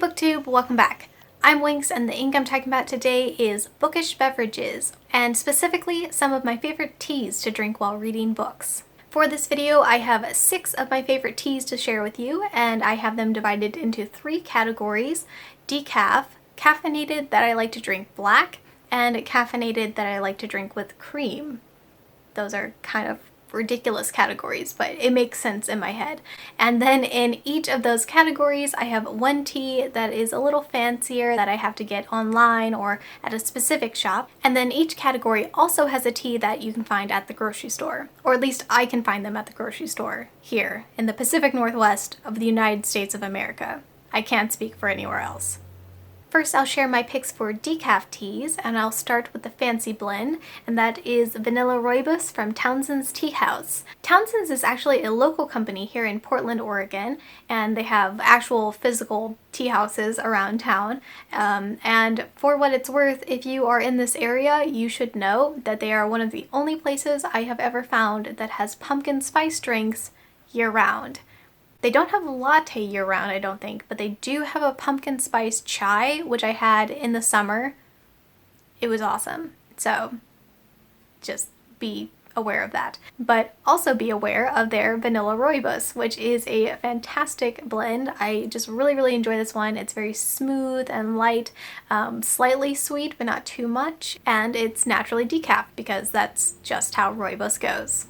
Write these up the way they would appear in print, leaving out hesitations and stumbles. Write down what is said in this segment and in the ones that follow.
Booktube, welcome back. I'm Winx and the ink I'm talking about today is Bookish Beverages, and specifically some of my favorite teas to drink while reading books. For this video I have 6 of my favorite teas to share with you, and I have them divided into 3 categories: decaf, caffeinated that I like to drink black, and caffeinated that I like to drink with cream. Those are kind of ridiculous categories, but it makes sense in my head. And then in each of those categories I have one tea that is a little fancier that I have to get online or at a specific shop, and then each category also has a tea that you can find at the grocery store, or at least I can find them at the grocery store here in the Pacific Northwest of the United States of America. I can't speak for anywhere else. First, I'll share my picks for decaf teas, and I'll start with the fancy blend, and that is Vanilla Rooibos from Townsend's Tea House. Townsend's is actually a local company here in Portland, Oregon, and they have actual physical tea houses around town. And for what it's worth, if you are in this area, you should know that they are one of the only places I have ever found that has pumpkin spice drinks year-round. They don't have a latte year-round, I don't think, but they do have a pumpkin spice chai, which I had in the summer. It was awesome. So just be aware of that. But also be aware of their Vanilla Rooibos, which is a fantastic blend. I just really enjoy this one. It's very smooth and light, slightly sweet, but not too much. And it's naturally decaf because that's just how Rooibos goes.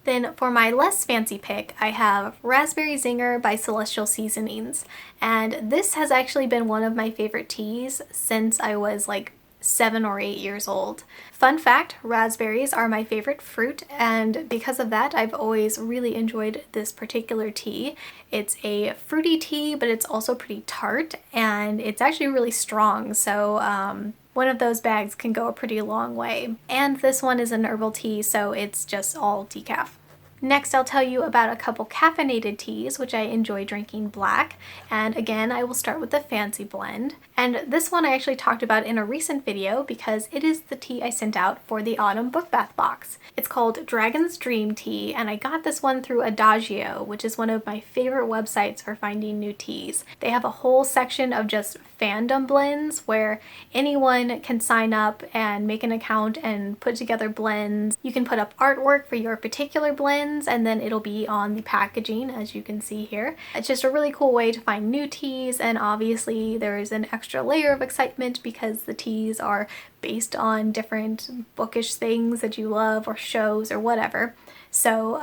Then for my less fancy pick, I have Raspberry Zinger by Celestial Seasonings, and this has actually been one of my favorite teas since I was like 7 or 8 years old. Fun fact, raspberries are my favorite fruit, and because of that I've always really enjoyed this particular tea. It's a fruity tea, but it's also pretty tart, and it's actually really strong, so one of those bags can go a pretty long way. And this one is an herbal tea, so it's just all decaf. Next, I'll tell you about a couple caffeinated teas, which I enjoy drinking black. And again, I will start with the fancy blend. And this one I actually talked about in a recent video because it is the tea I sent out for the autumn book bath box. It's called Dragon's Dream Tea, and I got this one through Adagio, which is one of my favorite websites for finding new teas. They have a whole section of just fandom blends where anyone can sign up and make an account and put together blends. You can put up artwork for your particular blends, and then it'll be on the packaging, as you can see here. It's just a really cool way to find new teas, and obviously there is an extra layer of excitement because the teas are based on different bookish things that you love or shows or whatever. So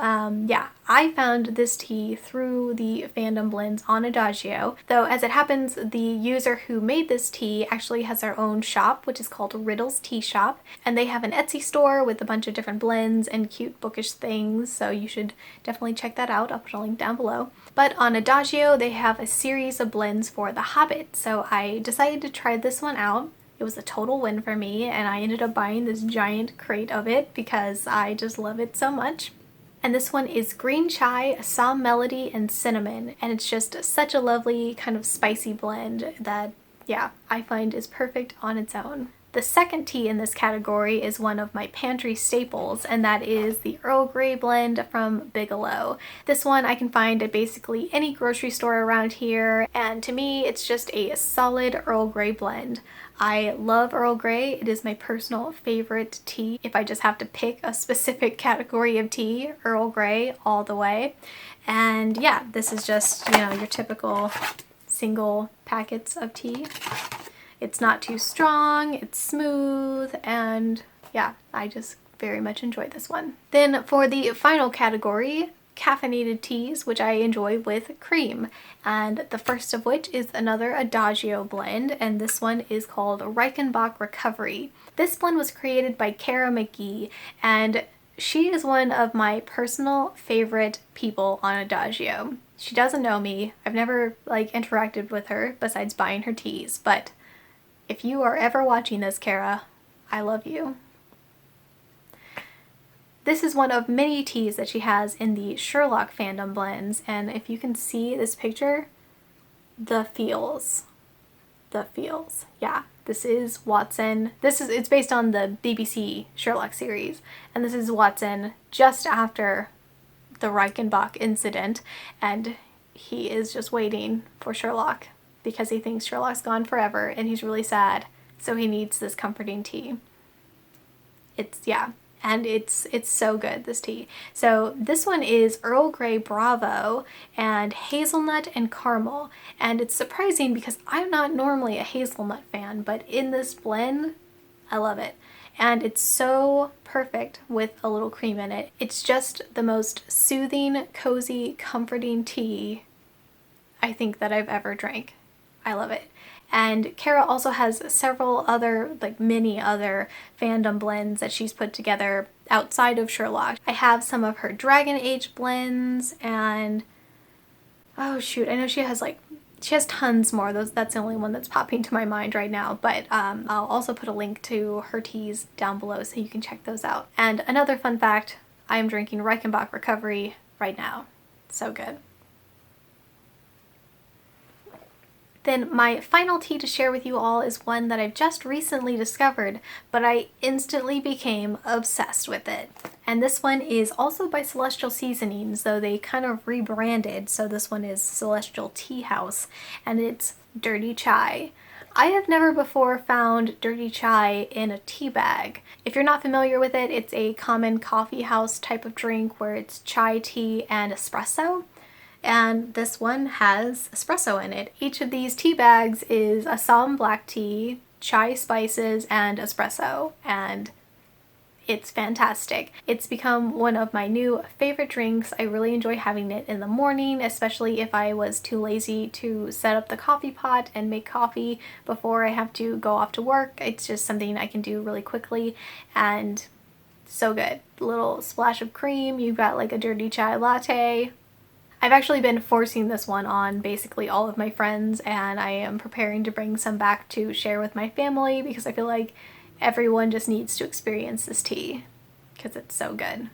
yeah, I found this tea through the fandom blends on Adagio, though as it happens the user who made this tea actually has their own shop, which is called Riddle's Tea Shop, and they have an Etsy store with a bunch of different blends and cute bookish things, so you should definitely check that out. I'll put a link down below. But on Adagio they have a series of blends for The Hobbit, so I decided to try this one out. It was a total win for me, and I ended up buying this giant crate of it because I just love it so much. And this one is green chai, psalm melody, and cinnamon, and it's just such a lovely kind of spicy blend that, yeah, I find is perfect on its own. The second tea in this category is one of my pantry staples, and that is the Earl Grey blend from Bigelow. This one I can find at basically any grocery store around here, and to me it's just a solid Earl Grey blend. I love Earl Grey. It is my personal favorite tea. If I just have to pick a specific category of tea, Earl Grey all the way. And yeah, this is just, you know, your typical single packets of tea. It's not too strong, it's smooth, and yeah, I just very much enjoy this one. Then for the final category, caffeinated teas, which I enjoy with cream. And the first of which is another Adagio blend, and this one is called Reichenbach Recovery. This blend was created by Kara McGee, and she is one of my personal favorite people on Adagio. She doesn't know me. I've never interacted with her besides buying her teas, but if you are ever watching this, Kara, I love you. This is one of many teas that she has in the Sherlock fandom blends, and if you can see this picture, the feels. Yeah, this is Watson. It's based on the BBC Sherlock series, and this is Watson just after the Reichenbach incident, and he is just waiting for Sherlock because he thinks Sherlock's gone forever and he's really sad, so he needs this comforting tea. And it's so good, this tea. So this one is Earl Grey Bravo and hazelnut and caramel. And it's surprising because I'm not normally a hazelnut fan, but in this blend, I love it. And it's so perfect with a little cream in it. It's just the most soothing, cozy, comforting tea I think that I've ever drank. I love it. And Kara also has several other, like many other fandom blends that she's put together outside of Sherlock. I have some of her Dragon Age blends, and oh shoot, I know she has tons more. That's the only one that's popping to my mind right now, but I'll also put a link to her teas down below so you can check those out. And another fun fact, I am drinking Reichenbach Recovery right now. So good. Then my final tea to share with you all is one that I've just recently discovered, but I instantly became obsessed with it. And this one is also by Celestial Seasonings, though they kind of rebranded, so this one is Celestial Tea House, and it's Dirty Chai. I have never before found Dirty Chai in a tea bag. If you're not familiar with it, it's a common coffee house type of drink where it's chai tea and espresso. And this one has espresso in it. Each of these tea bags is Assam black tea, chai spices, and espresso, and it's fantastic. It's become one of my new favorite drinks. I really enjoy having it in the morning, especially if I was too lazy to set up the coffee pot and make coffee before I have to go off to work. It's just something I can do really quickly, and so good. A little splash of cream, you've got like a dirty chai latte. I've actually been forcing this one on basically all of my friends, and I am preparing to bring some back to share with my family because I feel like everyone just needs to experience this tea because it's so good.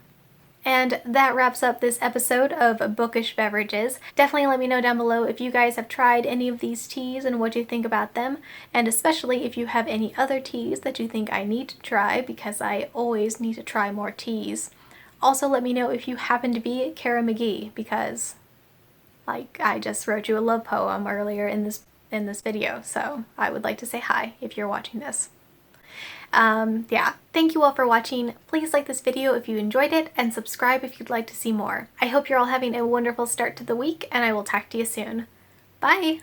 And that wraps up this episode of Bookish Beverages. Definitely let me know down below if you guys have tried any of these teas and what you think about them, and especially if you have any other teas that you think I need to try, because I always need to try more teas. Also, let me know if you happen to be Kara McGee, because like I just wrote you a love poem earlier in this video, so I would like to say hi if you're watching this. Yeah, thank you all for watching. Please like this video if you enjoyed it, and subscribe if you'd like to see more. I hope you're all having a wonderful start to the week, and I will talk to you soon. Bye!